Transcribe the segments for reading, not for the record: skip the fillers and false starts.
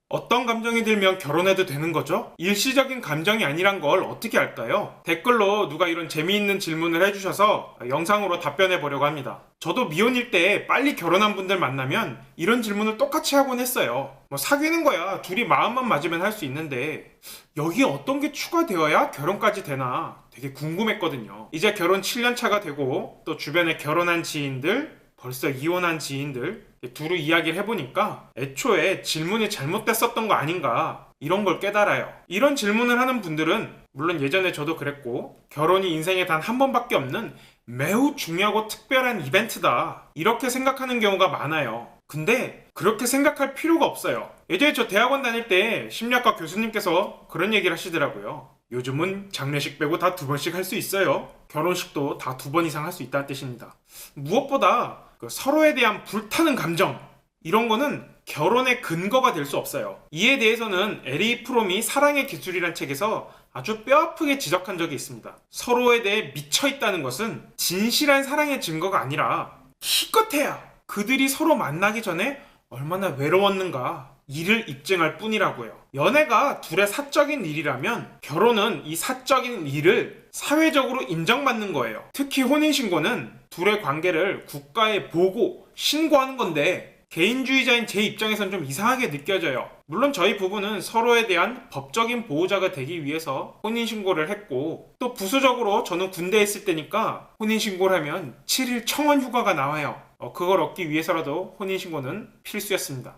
어떤 감정이 들면 결혼해도 되는 거죠? 일시적인 감정이 아니란 걸 어떻게 알까요? 댓글로 누가 이런 재미있는 질문을 해주셔서 영상으로 답변해 보려고 합니다. 저도 미혼일 때 빨리 결혼한 분들 만나면 이런 질문을 똑같이 하곤 했어요. 뭐 사귀는 거야. 둘이 마음만 맞으면 할 수 있는데 여기에 어떤 게 추가되어야 결혼까지 되나 되게 궁금했거든요. 이제 결혼 7년 차가 되고 또 주변에 결혼한 지인들, 벌써 이혼한 지인들 두루 이야기를 해보니까 애초에 질문이 잘못됐었던 거 아닌가 이런 걸 깨달아요. 이런 질문을 하는 분들은 물론 예전에 저도 그랬고 결혼이 인생에 단 한 번밖에 없는 매우 중요하고 특별한 이벤트다 이렇게 생각하는 경우가 많아요. 근데 그렇게 생각할 필요가 없어요. 예전에 저 대학원 다닐 때 심리학과 교수님께서 그런 얘기를 하시더라고요. 요즘은 장례식 빼고 다 2번씩 할 수 있어요. 결혼식도 다 2번 이상 할 수 있다는 뜻입니다. 무엇보다 서로에 대한 불타는 감정 이런 거는 결혼의 근거가 될 수 없어요. 이에 대해서는 에리 프롬이 사랑의 기술이란 책에서 아주 뼈아프게 지적한 적이 있습니다. 서로에 대해 미쳐있다는 것은 진실한 사랑의 증거가 아니라 기껏해야 그들이 서로 만나기 전에 얼마나 외로웠는가 이를 입증할 뿐이라고요. 연애가 둘의 사적인 일이라면 결혼은 이 사적인 일을 사회적으로 인정받는 거예요. 특히 혼인신고는 둘의 관계를 국가에 보고 신고하는 건데 개인주의자인 제 입장에선 좀 이상하게 느껴져요. 물론 저희 부부는 서로에 대한 법적인 보호자가 되기 위해서 혼인신고를 했고 또 부수적으로 저는 군대에 있을 때니까 혼인신고를 하면 7일 청원 휴가가 나와요. 그걸 얻기 위해서라도 혼인신고는 필수였습니다.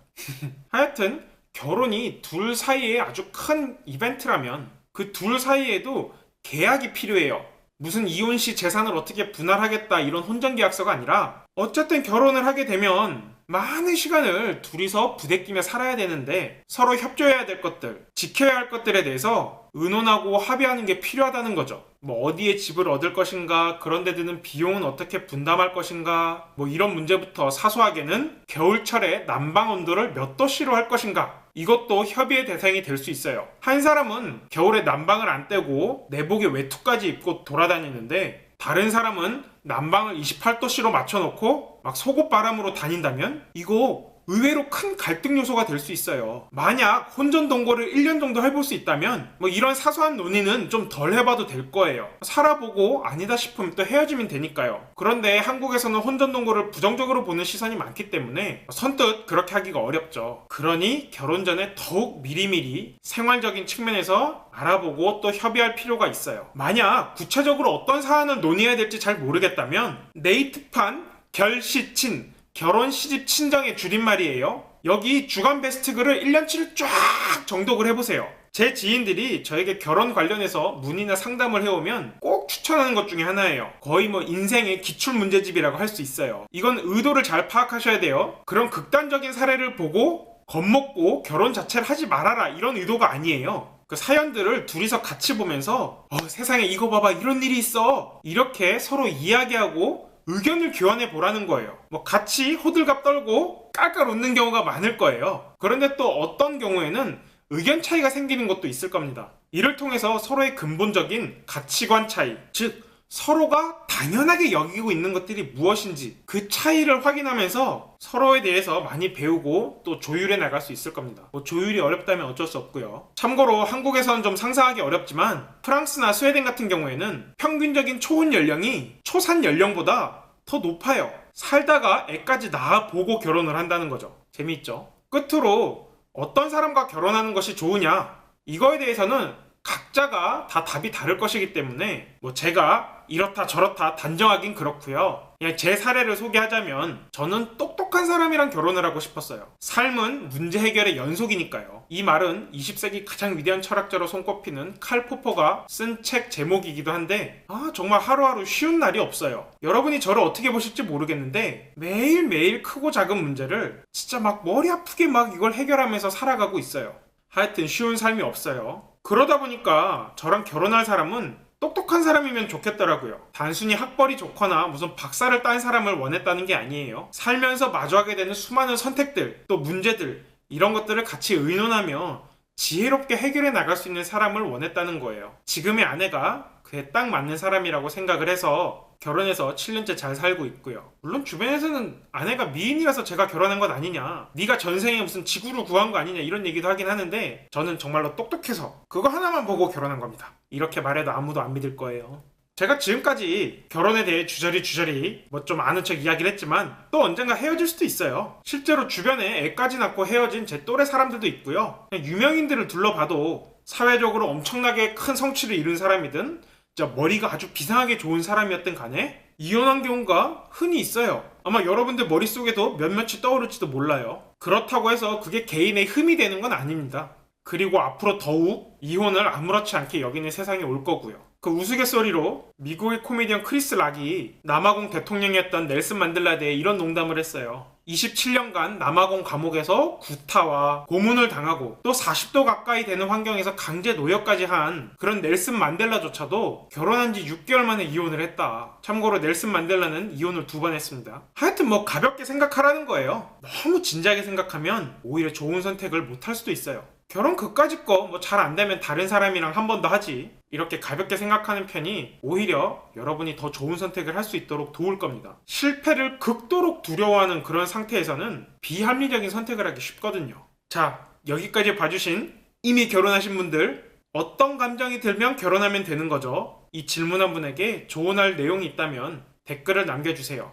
하여튼 결혼이 둘 사이에 아주 큰 이벤트라면 그 둘 사이에도 계약이 필요해요. 무슨 이혼시 재산을 어떻게 분할하겠다 이런 혼전계약서가 아니라 어쨌든 결혼을 하게 되면 많은 시간을 둘이서 부대끼며 살아야 되는데 서로 협조해야 될 것들, 지켜야 할 것들에 대해서 의논하고 합의하는 게 필요하다는 거죠. 뭐 어디에 집을 얻을 것인가, 그런 데 드는 비용은 어떻게 분담할 것인가, 뭐 이런 문제부터 사소하게는 겨울철에 난방 온도를 몇 도씨로 할 것인가, 이것도 협의의 대상이 될 수 있어요. 한 사람은 겨울에 난방을 안 떼고 내복에 외투까지 입고 돌아다니는데 다른 사람은 난방을 28도씨로 맞춰놓고 막 속옷바람으로 다닌다면 이거 의외로 큰 갈등 요소가 될 수 있어요. 만약 혼전동거를 1년 정도 해볼 수 있다면 뭐 이런 사소한 논의는 좀 덜 해봐도 될 거예요. 살아보고 아니다 싶으면 또 헤어지면 되니까요. 그런데 한국에서는 혼전동거를 부정적으로 보는 시선이 많기 때문에 선뜻 그렇게 하기가 어렵죠. 그러니 결혼 전에 더욱 미리미리 생활적인 측면에서 알아보고 또 협의할 필요가 있어요. 만약 구체적으로 어떤 사안을 논의해야 될지 잘 모르겠다면 네이트판 결시친 결혼 시집 친정의 줄임말이에요. 여기 주간 베스트 글을 1년치를 쫙 정독을 해보세요. 제 지인들이 저에게 결혼 관련해서 문의나 상담을 해오면 꼭 추천하는 것 중에 하나예요. 거의 뭐 인생의 기출문제집이라고 할 수 있어요. 이건 의도를 잘 파악하셔야 돼요. 그런 극단적인 사례를 보고 겁먹고 결혼 자체를 하지 말아라 이런 의도가 아니에요. 그 사연들을 둘이서 같이 보면서 세상에 이거 봐봐 이런 일이 있어 이렇게 서로 이야기하고 의견을 교환해 보라는 거예요. 뭐 같이 호들갑 떨고 깔깔 웃는 경우가 많을 거예요. 그런데 또 어떤 경우에는 의견 차이가 생기는 것도 있을 겁니다. 이를 통해서 서로의 근본적인 가치관 차이, 즉 서로가 당연하게 여기고 있는 것들이 무엇인지 그 차이를 확인하면서 서로에 대해서 많이 배우고 또 조율해 나갈 수 있을 겁니다. 뭐 조율이 어렵다면 어쩔 수 없고요. 참고로 한국에서는 좀 상상하기 어렵지만 프랑스나 스웨덴 같은 경우에는 평균적인 초혼 연령이 초산 연령보다 더 높아요. 살다가 애까지 낳아보고 결혼을 한다는 거죠. 재미있죠? 끝으로 어떤 사람과 결혼하는 것이 좋으냐? 이거에 대해서는 각자가 다 답이 다를 것이기 때문에 뭐 제가 이렇다 저렇다 단정하긴 그렇고요. 그냥 제 사례를 소개하자면 저는 똑똑한 사람이랑 결혼을 하고 싶었어요. 삶은 문제 해결의 연속이니까요. 이 말은 20세기 가장 위대한 철학자로 손꼽히는 칼 포퍼가 쓴 책 제목이기도 한데 정말 하루하루 쉬운 날이 없어요. 여러분이 저를 어떻게 보실지 모르겠는데 매일매일 크고 작은 문제를 진짜 막 머리 아프게 막 이걸 해결하면서 살아가고 있어요. 하여튼 쉬운 삶이 없어요. 그러다 보니까 저랑 결혼할 사람은 똑똑한 사람이면 좋겠더라고요. 단순히 학벌이 좋거나 무슨 박사를 딴 사람을 원했다는 게 아니에요. 살면서 마주하게 되는 수많은 선택들, 또 문제들 이런 것들을 같이 의논하며 지혜롭게 해결해 나갈 수 있는 사람을 원했다는 거예요. 지금의 아내가 그에 딱 맞는 사람이라고 생각을 해서 결혼해서 7년째 잘 살고 있고요. 물론 주변에서는 아내가 미인이라서 제가 결혼한 것 아니냐, 네가 전생에 무슨 지구를 구한 거 아니냐 이런 얘기도 하긴 하는데 저는 정말로 똑똑해서 그거 하나만 보고 결혼한 겁니다. 이렇게 말해도 아무도 안 믿을 거예요. 제가 지금까지 결혼에 대해 주저리 뭐 좀 아는 척 이야기를 했지만 또 언젠가 헤어질 수도 있어요. 실제로 주변에 애까지 낳고 헤어진 제 또래 사람들도 있고요. 그냥 유명인들을 둘러봐도 사회적으로 엄청나게 큰 성취를 이룬 사람이든 진짜 머리가 아주 비상하게 좋은 사람이었든 간에 이혼한 경우가 흔히 있어요. 아마 여러분들 머릿속에도 몇몇이 떠오를지도 몰라요. 그렇다고 해서 그게 개인의 흠이 되는 건 아닙니다. 그리고 앞으로 더욱 이혼을 아무렇지 않게 여기는 세상이 올 거고요. 그 우스갯소리로 미국의 코미디언 크리스 락이 남아공 대통령이었던 넬슨 만델라에 대해 이런 농담을 했어요. 27년간 남아공 감옥에서 구타와 고문을 당하고 또 40도 가까이 되는 환경에서 강제 노역까지 한 그런 넬슨 만델라조차도 결혼한 지 6개월 만에 이혼을 했다. 참고로 넬슨 만델라는 이혼을 2번 했습니다. 하여튼 뭐 가볍게 생각하라는 거예요. 너무 진지하게 생각하면 오히려 좋은 선택을 못 할 수도 있어요. 결혼 그까짓 거 뭐 잘 안 되면 다른 사람이랑 한 번 더 하지. 이렇게 가볍게 생각하는 편이 오히려 여러분이 더 좋은 선택을 할 수 있도록 도울 겁니다. 실패를 극도로 두려워하는 그런 상태에서는 비합리적인 선택을 하기 쉽거든요. 자, 여기까지 봐주신 이미 결혼하신 분들, 어떤 감정이 들면 결혼하면 되는 거죠? 이 질문한 분에게 조언할 내용이 있다면 댓글을 남겨주세요.